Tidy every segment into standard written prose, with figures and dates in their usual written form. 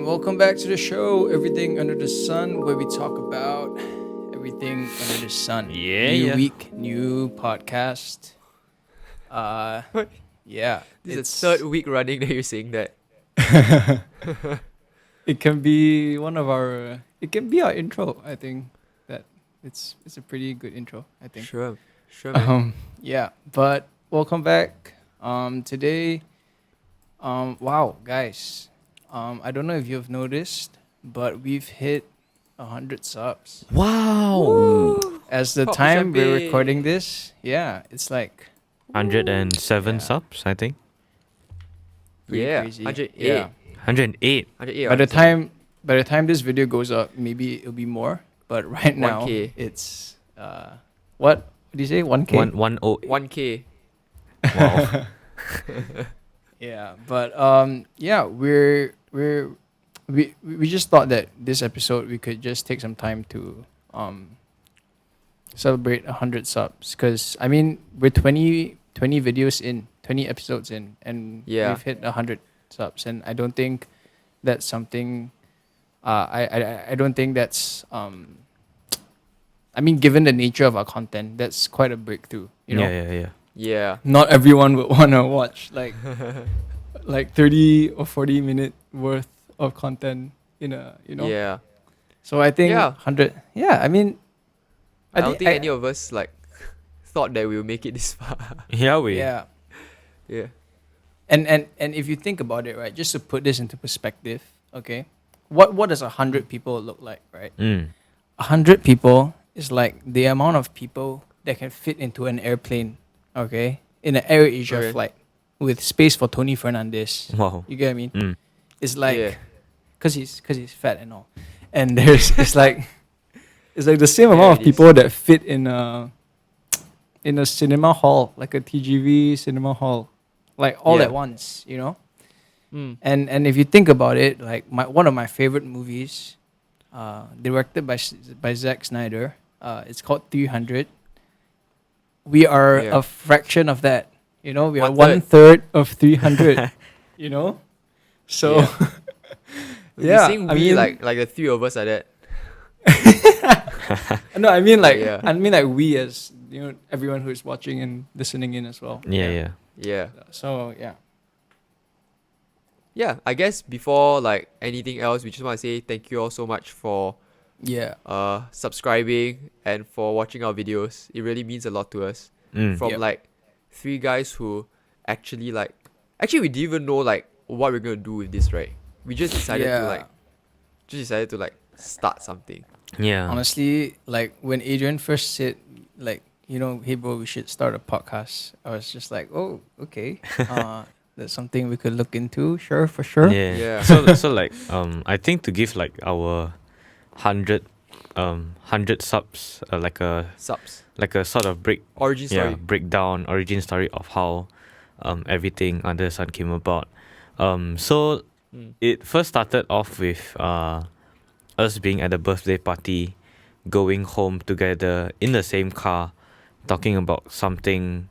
and welcome back to the show, Everything Under the Sun, where we talk about everything under the sun. New week, new podcast. Yeah. This is the third week running that you're saying that. It can be one of our. It can be our intro. I think that it's a pretty good intro. I think. Sure, man. Yeah, but welcome back. Today. Wow, guys. I don't know if you've noticed, but we've hit 100 subs. Wow! Woo! As the Pop time we're champagne. recording this, yeah, it's like 107 Yeah. subs, I think. pretty Yeah, crazy. 108. Yeah. 108. 108. By the time this video goes up, maybe it'll be more. But right now, 1K. it's what do you say? 1K. 108. 1K. Wow. Yeah, but yeah, we just thought that this episode we could just take some time to celebrate 100 subs, because I mean we're 20 videos in, 20 episodes in, and Yeah. we've hit 100 subs, and I don't think that's something. I don't think that's I mean, given the nature of our content, that's quite a breakthrough. You know, Yeah. Yeah. not everyone would wanna watch like 30 or 40 minute worth of content in a, you know. Yeah. So I think Yeah. 100. Yeah, I mean, I don't think any of us like thought that we would make it this far. Yeah, we. Yeah, Yeah. and if you think about it, right, just to put this into perspective, okay, what does 100 people look like, right? 100 people is like the amount of people that can fit into an airplane, okay, in an Air Asia Okay. flight with space for Tony Fernandez. Wow. You get what I mean? Mm. It's like, Yeah. cause he's fat and all, and there's it's like the same Yeah, amount of it is. people that fit in a cinema hall, like a TGV cinema hall, like all Yeah. at once, you know. Mm. And if you think about it, like one of my favorite movies, directed by Zack Snyder, it's called 300. We are Yeah. a fraction of that, you know. We are 1/3. 1/3 of 300, you know. So Yeah. yeah, Saying I we mean, like the three of us are that. no, I mean like Yeah. we, as you know, everyone who is watching and listening in as well. Yeah. Yeah. So yeah. Yeah. I guess before like anything else, we just want to say thank you all so much for Yeah. subscribing and for watching our videos. It really means a lot to us. From Yep. like three guys who actually we didn't even know like what we're gonna do with this, right? We just decided to like start something. Yeah. Honestly, like when Adrian first said, like, you know, hey bro, we should start a podcast, I was just like, oh, okay. That's something we could look into. Sure, for sure. Yeah. Yeah. So like I think to give like our 100 subs like a Subs. sort of Origin story. breakdown origin story of how everything under the sun came about. So Mm. it first started off with us being at a birthday party, going home together in the same car, talking about something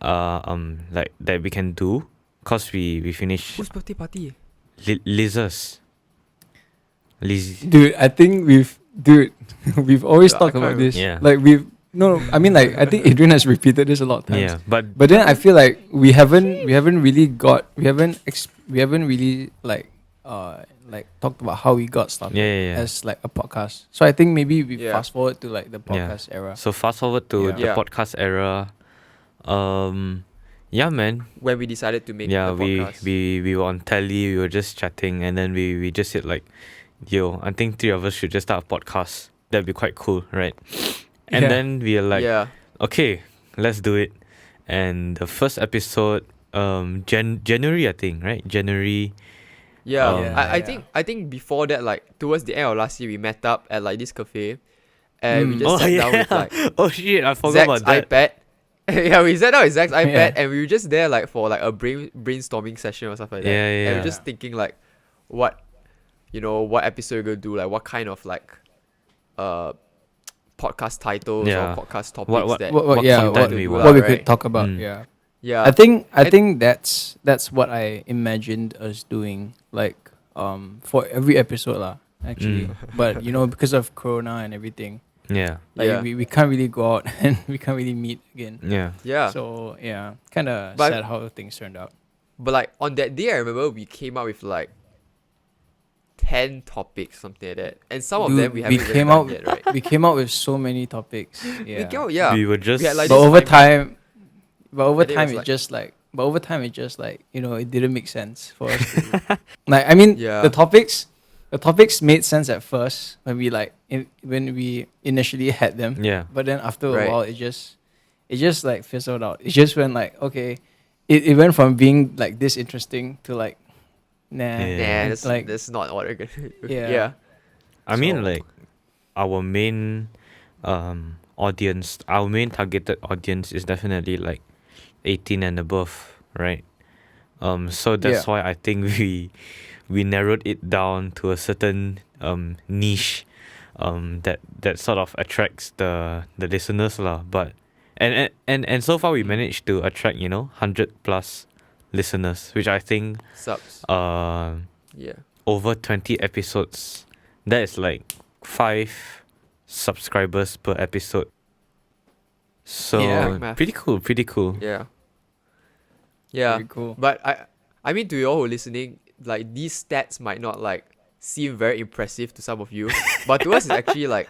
like that we can do, cause we finished Whose birthday party? Liz's. Dude, I think we've always I talked can't about remember. this. Yeah. Like I mean, like, I think Adrian has repeated this a lot of times. Yeah, but But then I feel like we haven't really like talked about how we got started yeah. as like a podcast. So I think maybe we Yeah. fast forward to like the podcast era. So fast forward to Yeah. the Yeah. podcast era. Yeah, man. When we decided to make Yeah, the podcast. we were on telly. We were just chatting, and then we just said like, "Yo, I think three of us should just start a podcast. That'd be quite cool, right?" And Yeah. then we are like, yeah. "Okay, let's do it." And the first episode, January, I think, right? January. Yeah. Yeah. I think before that, like towards the end of last year, we met up at like this cafe, and we Mm. just sat down with like Oh shit! I forgot Zach's about that. iPad. Yeah, we sat down with Zach's iPad, Yeah. and we were just there like for like a brainstorming session or stuff like that. Yeah. And we were just thinking like, what episode we're gonna do, like what kind of like, podcast titles Yeah. or podcast topics What that What content yeah, we what want, we right? could talk about. Mm. Yeah. Yeah. I think that's what I imagined us doing, like for every episode lah, actually. But because of Corona and everything, Yeah. like Yeah. we can't really go out and we can't really meet again. Yeah. Yeah. So yeah, kind of But- sad how things turned out. But like on that day, I remember we came out with like 10 topics, something like that, and some of Dude, them we haven't even came done out yet, right? we came out with so many topics. Yeah. We came out, yeah. We were just We had, like, but this over 5 time, I think it was it like- just like, it didn't make sense for us. Like, I mean, Yeah. the topics made sense at first when when we initially had them, yeah. but then after a Right. while, it just like fizzled out. It just went like, okay, it went from being like this interesting to like, nah, Yeah. Nah, and, that's, like, that's not what we're gonna do. Yeah. Yeah. I mean, So- like, our main audience, our main targeted audience is definitely like 18 and above, right? So that's Yeah. why I think we narrowed it down to a certain niche that sort of attracts the listeners lah. But and so far we managed to attract 100 plus listeners, which I think Subs. Yeah. over 20 episodes, that is like 5 subscribers per episode. So Yeah. Math. pretty cool. Yeah. Yeah. very cool. But I mean, to you all who are listening, like these stats might not like seem very impressive to some of you, but to us it's actually like,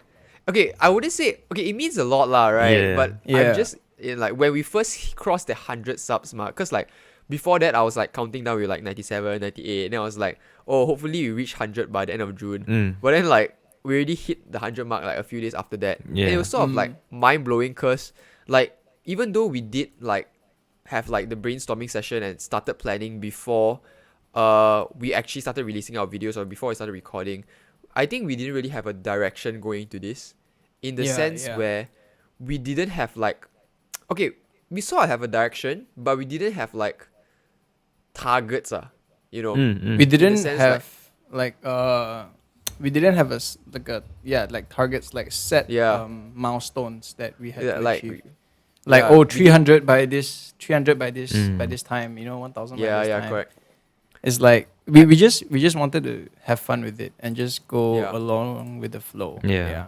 okay, I wouldn't say okay, it means a lot lah, right? Yeah. But Yeah. I'm just in like when we first crossed the 100 subs mark, cause like before that I was like counting down with like 97, 98, and then I was like, oh, hopefully we reach 100 by the end of June. But then like we already hit the 100 mark like a few days after that, and it Yeah. was sort of like mind blowing, cause like even though we did like have like the brainstorming session and started planning before we actually started releasing our videos or before we started recording, I think we didn't really have a direction going to this, in the Yeah, sense yeah. where we didn't have like, okay, we sort of have a direction, but we didn't have like targets We in didn't the sense, have we didn't have like targets, like set Yeah. milestones that we had Yeah, to like achieve. yeah, Like, we 300 by this, 300 by this, by Mm. this time, 1,000 by yeah, this yeah, time. correct. It's like we just wanted to have fun with it and just go Yeah. along with the flow. Yeah.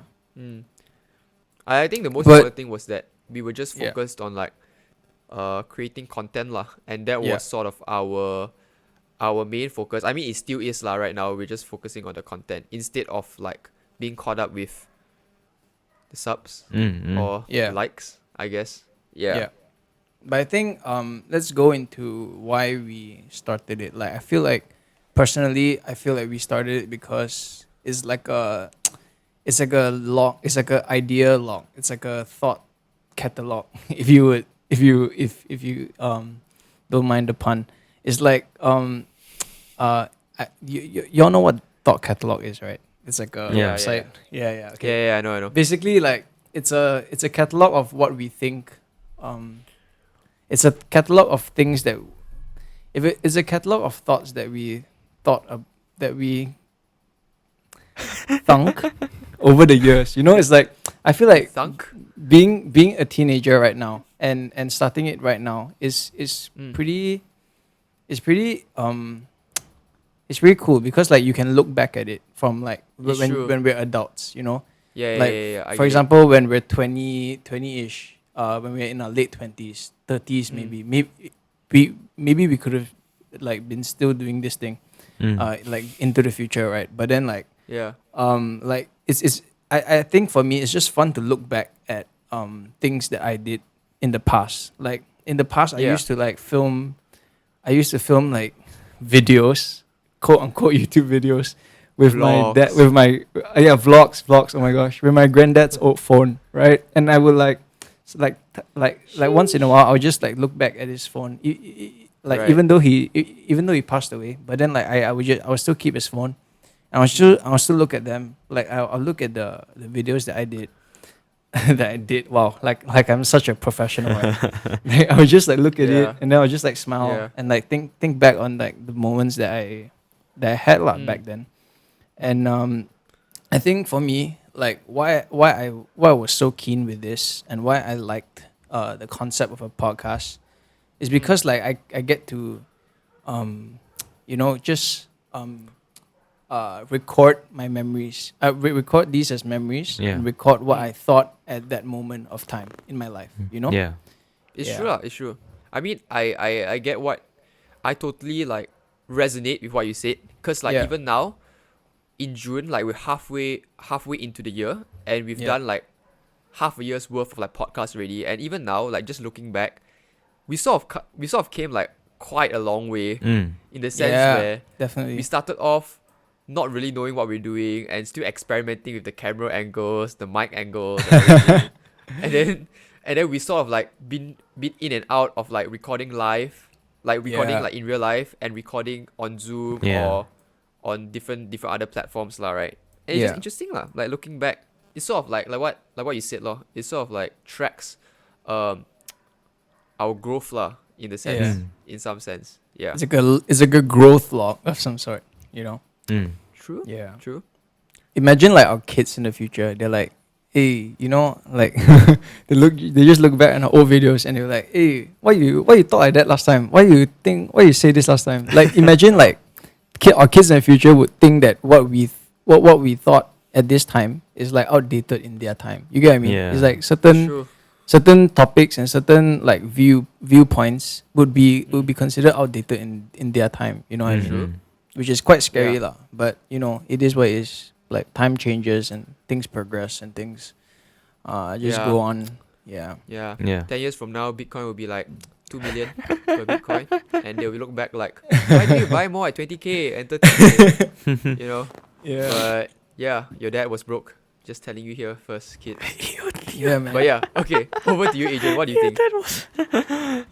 I think the most But- important thing was that we were just Yeah. focused on like creating content lah, and that Yeah. was sort of our main focus. I mean, it still is lah right now. We're just focusing on the content instead of like being caught up with the subs or Yeah. the likes, I guess. Yeah. But I think let's go into why we started it. Like, I feel like personally, we started it because it's like a log, it's like a idea log, it's like a thought catalog. if you don't mind the pun, it's like y'all know what thought catalog is, right? It's like a Yeah. website. Yeah. Okay. Yeah, I know. Basically, like it's a catalog of what we think. It's a catalog of things that, it's a catalog of thoughts that we thought of, that we thunk over the years. It's like, I feel like Thunk? being a teenager right now and starting it right now is pretty cool, because like you can look back at it from like It's true. when we're adults, Yeah, like yeah. I for get it. example, when we're 20-ish, when we're in our late 20s, 30s, maybe we could have like been still doing this thing like into the future, right? But then like Yeah. like it's I think for me it's just fun to look back at things that I did in the past. Like in the past, I Yeah. used to film like videos, quote unquote YouTube videos, with my dad, Vlogs. with my vlogs. Oh my gosh, with my granddad's old phone, right? And I would like once in a while, I'll just like look back at his phone, like Right. even though he passed away, but then like I would still keep his phone, and I'll still look at them. Like I'll look at the videos that I did. Wow, like I'm such a professional. Right? Like, I would just like look at Yeah. it, and then I'll just like smile Yeah. and like think back on like the moments that I had back then. And I think for me, like why I was so keen with this and why I liked the concept of a podcast is because like I get to, just record my memories. Record these as memories Yeah. and record what I thought at that moment of time in my life. You know. Yeah. It's Yeah. true lah. It's true. I mean, I get what, I totally like resonate with what you said. Cause like Yeah. even now, in June, like we're halfway into the year, and we've Yeah. done like half a year's worth of like podcasts already. And even now, like just looking back, we sort of came like quite a long way Mm. in the sense Yeah. where Definitely. we started off not really knowing what we're doing and still experimenting with the camera angles, the mic angles, and everything. and then we sort of like been in and out of like recording live, like recording Yeah. like in real life and recording on Zoom Yeah. or on different other platforms lah, right? And it's just Yeah. interesting lah. Like looking back, it's sort of like what you said lor. It sort of like tracks our growth lah, in the sense, Yeah. in some sense. Yeah. It's a good growth log of some sort. You know. Mm. True. Yeah. True. Imagine like our kids in the future. They're like, hey, like they just look back on our old videos and they're like, hey, why you thought like that last time? Why you say this last time? Like imagine like our kids in the future would think that what we thought at this time is like outdated in their time. You get what I mean? Yeah. It's like True. certain topics and certain like viewpoints would be considered outdated in their time. You know what I mean? True. Which is quite scary Yeah. lah. But it is what it is. Like time changes and things progress and things just Yeah. go on. Yeah. Yeah. Yeah. 10 years from now, Bitcoin will be like 2 million per Bitcoin. And they will look back like, why did you buy more at 20K and 30K? You know? Yeah. But yeah, your dad was broke. Just telling you here first, kid. Yeah, man. But yeah, okay. Over to you, Adrian. What do you think?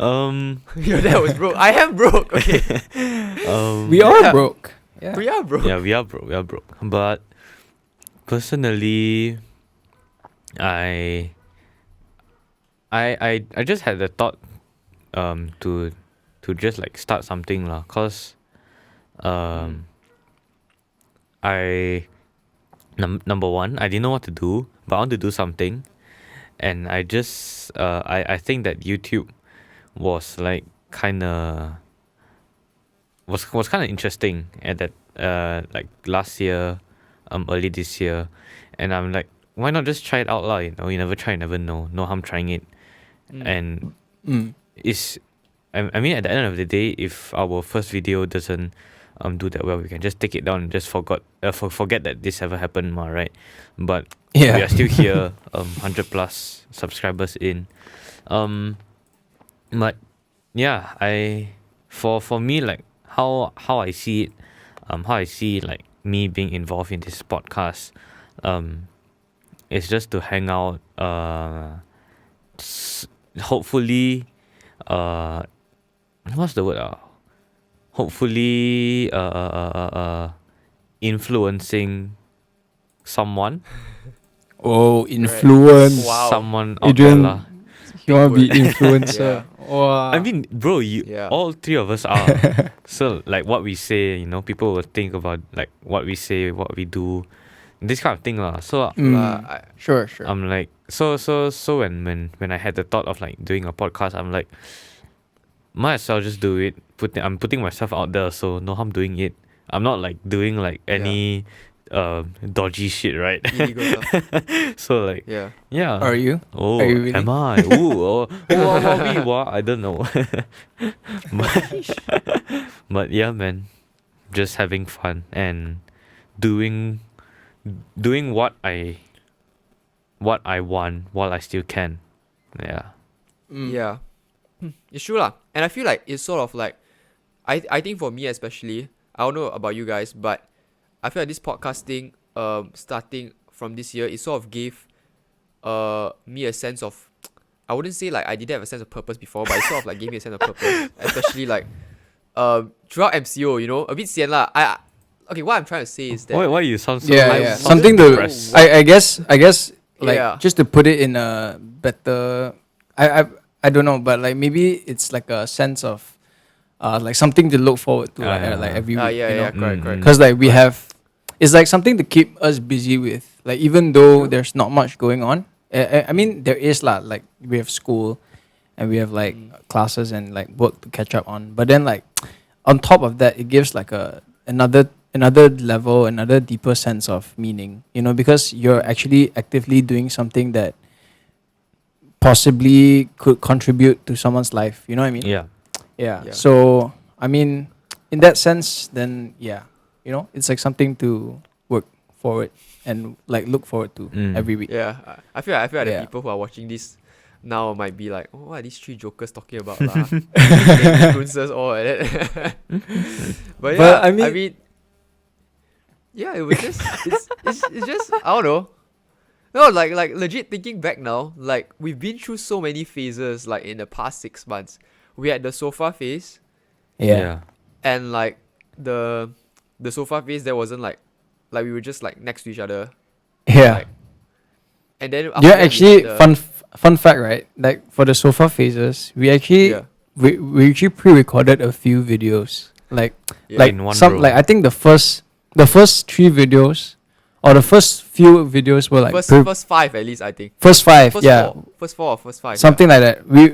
Um. Your dad was broke. I am broke. Okay. We are Yeah. broke. Yeah. We are broke. Yeah, we are broke. We are broke. But personally, I just had the thought to just like start something lah, cause number one, I didn't know what to do, but I want to do something, and I just I think that YouTube was like kind of interesting at that like last year, early this year, and I'm like, why not just try it out lah? You never try, you never know. No harm trying it, and it's I mean at the end of the day, if our first video doesn't do that well, we can just take it down and just forget that this ever happened, right? But Yeah. we are still here, 100 plus subscribers in, but yeah, for me, like how I see it, how I see like me being involved in this podcast, it's just to hang out, hopefully, what's the word? Hopefully, influencing someone, Oh, influence. Wow. someone out there Adrian, lah. you want to be Big word. influencer? Wow. I mean, bro, Yeah. all three of us are. So like what we say, people will think about like what we say, what we do, this kind of thing lah. So Sure. I'm like, so when I had the thought of like doing a podcast, I'm like, might as well just do it. I'm putting myself out there, so no harm doing it. I'm not like doing like any dodgy shit, right? Illegal stuff. So like, Yeah. yeah. Are you? Oh, Are you really? am I? Ooh, what? I don't know. But yeah, man, just having fun and doing what I want while I still can. Yeah. Yeah. It's true lah. And I feel like it's sort of like, I think for me especially, I don't know about you guys, but I feel like this podcasting starting from this year, it sort of gave me a sense of, I wouldn't say like I didn't have a sense of purpose before, but it sort of like gave me a sense of purpose, especially like throughout MCO, a bit sian lah. Okay, what I'm trying to say is that Why you sound so Yeah. sound Something to depressed? I guess like Yeah. just to put it in a better I don't know, but like maybe it's like a sense of like something to look forward to like every week. yeah, correct. Because like we have, it's like something to keep us busy with. Like even though there's not much going on, I mean there is lah. Like we have school, and we have like classes and like work to catch up on. But then like on top of that, it gives like another level, another deeper sense of meaning, because you're actually actively doing something that possibly could contribute to someone's life. You know what I mean? Yeah. Yeah. Yeah. So I mean, in that sense, then yeah, it's like something to work forward and like look forward to every week. Yeah, I feel like the Yeah. people who are watching this now might be like, oh, what are these three jokers talking about lah? Influencers all like that. But yeah, But I mean- yeah, it was just it's just I don't know. No, like legit thinking back now, like we've been through so many phases like in the past 6 months. We had the sofa phase, Yeah. and like the sofa phase there wasn't like we were just like next to each other. Yeah. Like, and then after Yeah, that we actually, had the- fun fact, right? Like for the sofa phases, we actually Yeah. we actually pre-recorded a few videos. Like Yeah. like In one some row. like I think the first 3 videos or the first few videos were like first 5 at least, I think. first 5, First yeah. 4, first 4 or first 5. Something like that. We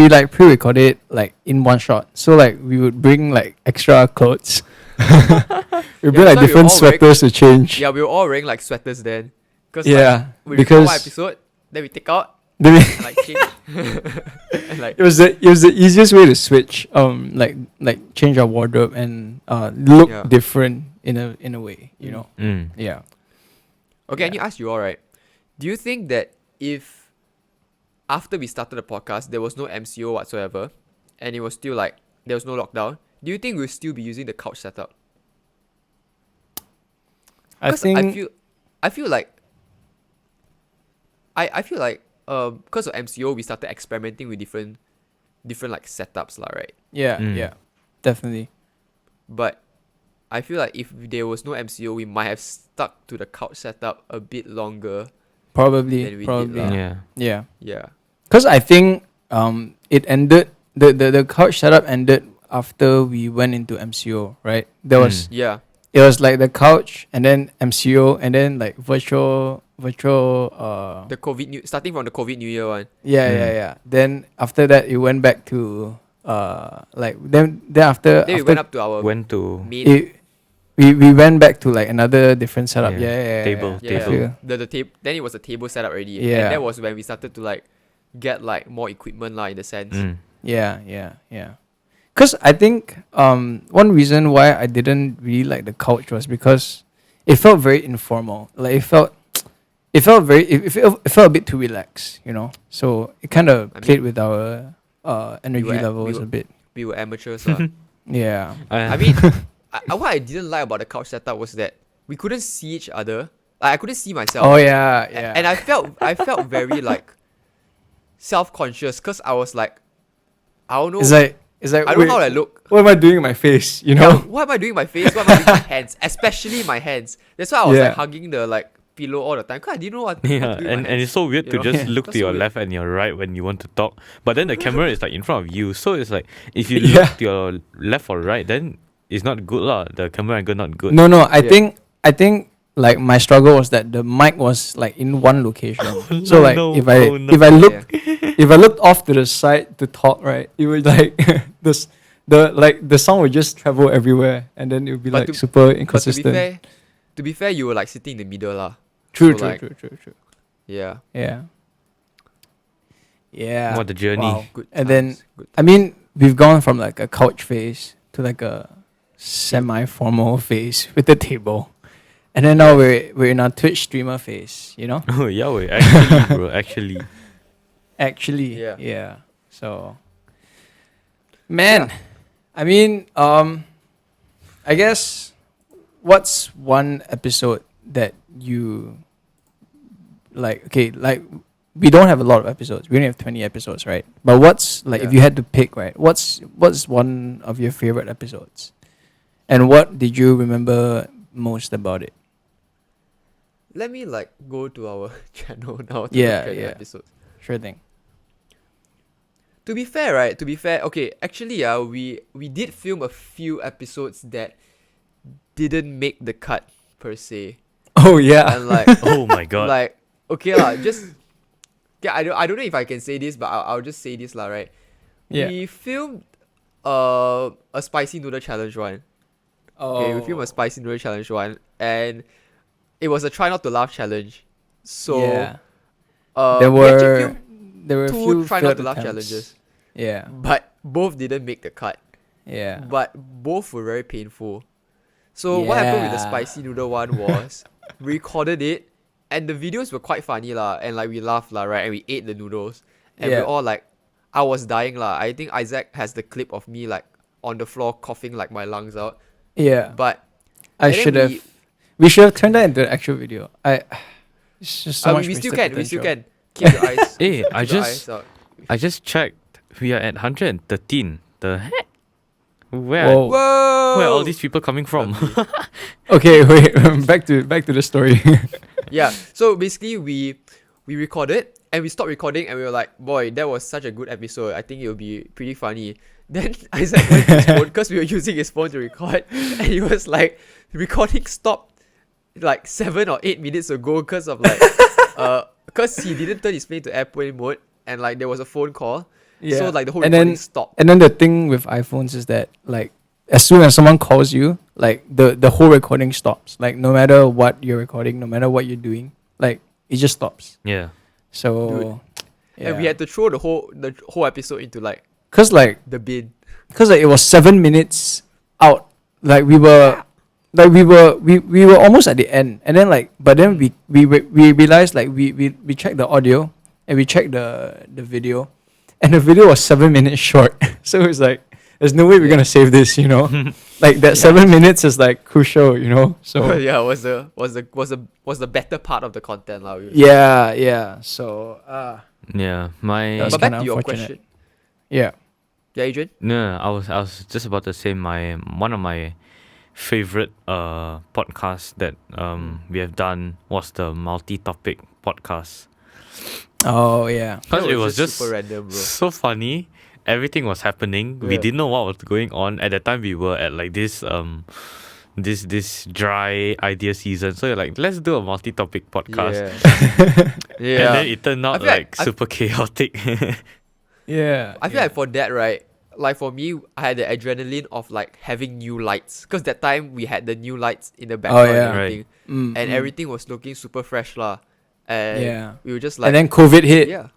like pre-record it like in one shot. So like we would bring like extra clothes. We bring that's like why we different all wearing- sweaters to change. Yeah, we were all wearing like sweaters then. Cause Yeah, like, we record because one episode, then we take out then we- and like change. And, like it was the easiest way to switch. Like change our wardrobe and look Yeah. different in a way. Yeah. okay, and Yeah. you asked you all right. Do you think that if after we started the podcast there was no MCO whatsoever, and it was still like there was no lockdown, do you think we'll still be using the couch setup? I 'Cause think I feel like because of MCO we started experimenting with different like setups lah, right? yeah, definitely. But I feel like if there was no MCO we might have stuck to the couch setup a bit longer. Probably Then we did probably. lah. Yeah. Yeah. Yeah. Because I think it ended the couch setup ended after we went into MCO, right? There was Yeah. it was like the couch and then MCO and then like virtual The starting from the COVID New Year one. yeah. Then after that it went back to like then after Then we after went up to our Went to main we went back to like another different setup. Yeah. Yeah. Table, yeah, table. the table. Then it was a table setup already. Yeah. And that was when we started to like get like more equipment lah in the sense. Yeah. Because I think one reason why I didn't really like the couch was because it felt very informal. Like it felt a bit too relaxed, So it kind of I played with our energy we levels were- a bit. We were amateurs lah. Yeah. I mean, what I didn't like about the couch setup was that we couldn't see each other. Like I couldn't see myself. Oh yeah. And I felt very like self-conscious because I was like, I don't know. it's like I don't know how I look. what am I doing with my face? Yeah, what am I doing with my face? What am I doing with my hands? Especially my hands. That's why I was Yeah. like hugging the like pillow all the time. Cause I didn't know what to Yeah, do with my and hands, it's so weird you to know? just look That's to so your weird. left and your right when you want to talk. But then the camera is like in front of you. So it's like if you Yeah. look to your left or right, then it's not good lah. The camera angle not good. No, I Yeah. think like my struggle was that the mic was like in one location. So no, like no, if I oh, no. if I look Yeah. if I looked off to the side to talk, right, it would like the sound would just travel everywhere and then it would be But like to- super But inconsistent. to be fair, you were like sitting in the middle lah. True. so, like- True. Yeah. Yeah. What the journey. Wow. Good. And then times, good I mean, we've gone from like a couch phase to like a semi-formal phase with the table. And then now we're in our Twitch streamer phase, Oh yeah, wait, actually, bro, actually. Actually, Yeah. yeah. So, man, I mean, I guess what's one episode that you like? Okay, like we don't have a lot of episodes. We only have 20 episodes, right? But what's like if Yeah. you had to pick, right? What's one of your favorite episodes, and what did you remember most about it? Let me like go to our channel now to Yeah, look at the yeah. episodes. Sure thing. To be fair, right? To be fair, okay. Actually, we did film a few episodes that didn't make the cut per se, Oh yeah. and like Oh my god. like okay lah, just Yeah, I don't know if I can say this, but I'll just say this lah, right? Yeah. We filmed a spicy noodle challenge one. Okay, we filmed a spicy noodle challenge one, and it was a try not to laugh challenge. So yeah. we actually filmed There were a two few try not failed to laugh attempts. challenges, Yeah. but both didn't make the cut. Yeah. But both were very painful. So what happened with the Yeah. spicy noodle one was we recorded it, and the videos were quite funny lah, and like we laughed lah, right? And we ate the noodles, and Yeah. we're all like, I was dying lah. I think Isaac has the clip of me like on the floor coughing like my lungs out. Yeah. But I and then should have. We should have turned that into an actual video. It's just so much we still wasted can, we still potential. can. Keep your eyes. Hey, I keep your just eyes out. I just checked. We are at 113. The heck? Where Whoa. Whoa! where are all these people coming from? Okay, wait. back to the story. Yeah. So basically, we recorded and we stopped recording, and we were like, boy, that was such a good episode. I think it'll be pretty funny. Then Isaac went to his phone because we were using his phone to record, and he was like, recording stopped like 7 or 8 minutes ago because of like because he didn't turn his plane to airplane mode, and like there was a phone call. So like the whole And recording then- stopped. And then the thing with iPhones is that like as soon as someone calls you, like the whole recording stops. Like no matter what you're recording, no matter what you're doing, like it just stops. Yeah. So And we had to throw the whole episode into like cause like the bin. it was 7 minutes out. Like we were almost at the end, and then like but then we realized like we checked the audio and we checked the video, and the video was 7 minutes short. So it's like there's no way we're gonna save this, you know. Like that 7 minutes is like crucial, you know. So Yeah, was the better part of the content lah. yeah. So Yeah. My That's But back kinda to your unfortunate. question. yeah. Yeah, Adrian? No, I was just about to say one of my favorite podcasts that we have done was the multi-topic podcast. Oh yeah. Because That it was just super random, bro. so funny. Everything was happening. We Yeah. didn't know what was going on. At that time we were at like this this dry idea season. So you're like, let's do a multi-topic podcast. Yeah. And then it turned out I feel like super chaotic. Yeah. I feel like for that, right? Like for me, I had the adrenaline of like having new lights. Because that time we had the new lights in the background yeah. and everything. Mm, And mm. everything was looking super fresh lah. And Yeah. we were just like, And then COVID hit. yeah.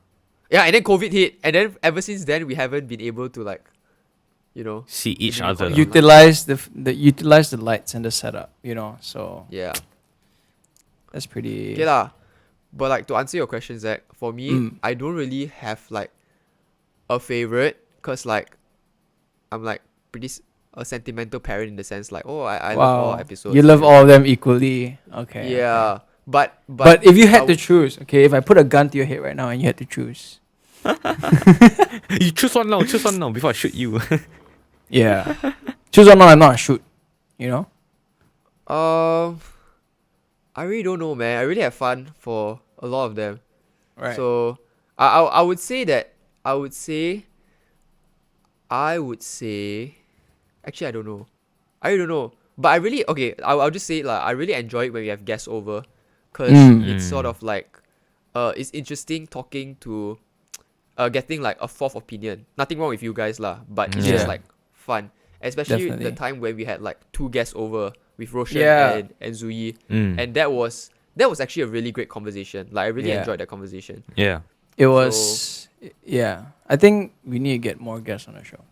Yeah, and then COVID hit. And then ever since then, we haven't been able to like, you know, See each Maybe other. recording. Utilize utilize the lights and the setup, you know. So yeah. that's pretty. Okay lah. But like to answer your question, Zach, for me, Mm. I don't really have like a favorite because like I'm like a sentimental parent in the sense like, oh, I love all Wow. episodes. You love all of them equally. Okay. Yeah. okay. But But if you I had to choose, okay, if I put a gun to your head right now and you had to choose. You choose one now before I shoot you. Yeah. choose one now and not shoot. You know? I really don't know, man. I really have fun for a lot of them. Right. So I would say that I would say actually I don't know. I really don't know. But I really I'll just say like I really enjoy it when we have guests over, cause it's sort of like it's interesting talking to getting like a fourth opinion. Nothing wrong with you guys lah, but it's just Yeah. like fun. Especially the Definitely. time when we had like 2 guests over with Roshan Yeah. and Zuyi. Mm. And that was actually a really great conversation. Like I really Yeah. enjoyed that conversation. Yeah. it was yeah. I think we need to get more guests on the show.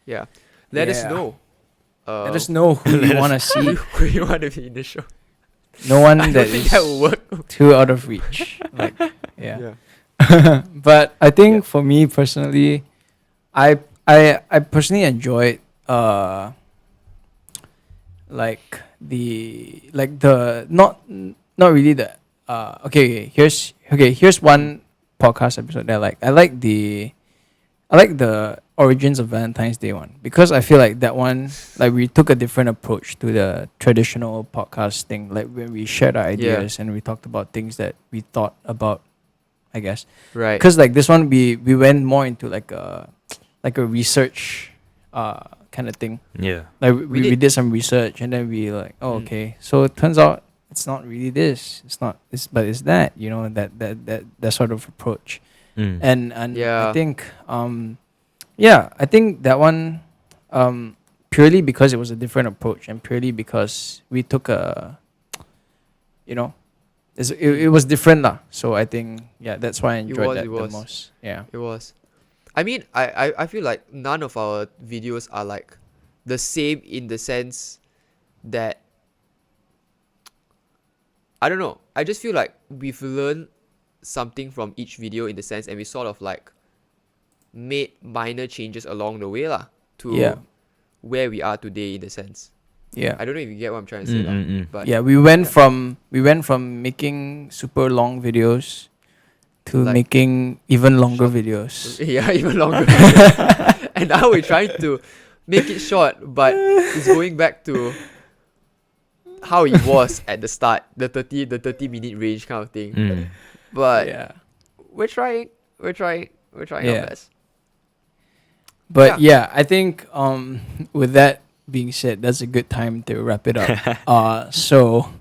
Yeah. Let us Yeah. know. Let us know who you want to see. who you want to be in the show. No one I that don't think is that will work. too out of reach. Like, yeah. Yeah. But I think for me personally, I personally enjoyed like the not really the here's one podcast episode that I like the Origins of Valentine's Day one, because I feel like that one, like we took a different approach to the traditional podcast thing, like when we shared our ideas and we talked about things that we thought about, I guess. Right. Because like this one, we went more into like a research kind of thing. Yeah. Like we did. did some research and then we like, Mm. okay. So it turns out it's not really this, it's not this, but it's that, you know, that sort of approach. And I Yeah. think I think that one, purely because it was a different approach and purely because we took a, you know, it was different lah. So I think that's why I enjoyed was, that it the was. most. Yeah. It was. I mean, I feel like none of our videos are like the same in the sense that I don't know. I just feel like we've learned something from each video in the sense, and we sort of like made minor changes along the way lah to Yeah. where we are today in the sense. Yeah. I don't know if you get what I'm trying to say lah. But Yeah, we went yeah. from making super long videos to Like making even longer short- videos. Yeah, even longer. And now we're trying to make it short, but it's going back to how it was at the start, the 30 minute range kind of thing. But Yeah. we're trying our Yeah. best. But yeah, I think with that being said, that's a good time to wrap it up. So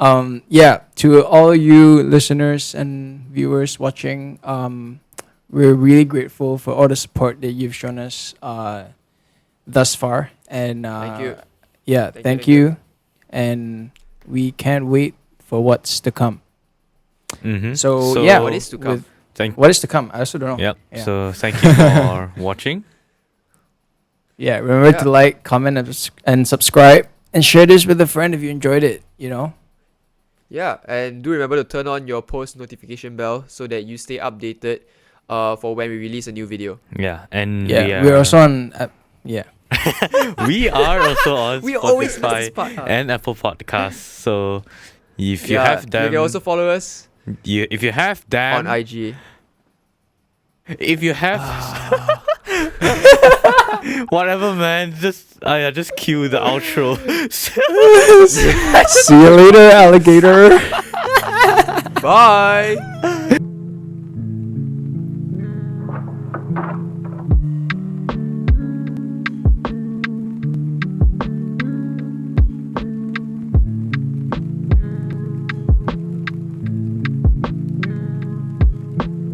to all you listeners and viewers watching, we're really grateful for all the support that you've shown us thus far. And Thank you. Yeah, Thank thank you. you. And we can't wait for what's to come. So, yeah, what is to come? What is to come? I also don't know. Yep. Yeah. So thank you for watching. Yeah, remember to like, comment, and subscribe, and share this with a friend if you enjoyed it. You know. Yeah, and do remember to turn on your post notification bell so that you stay updated for when we release a new video. Yeah, and We're also on. we are also on We always miss this Spotify part. and Apple Podcasts. So if you have them, you can also follow us if you have them, on IG. if you have whatever, man, just cue the outro. See you later, alligator. Bye.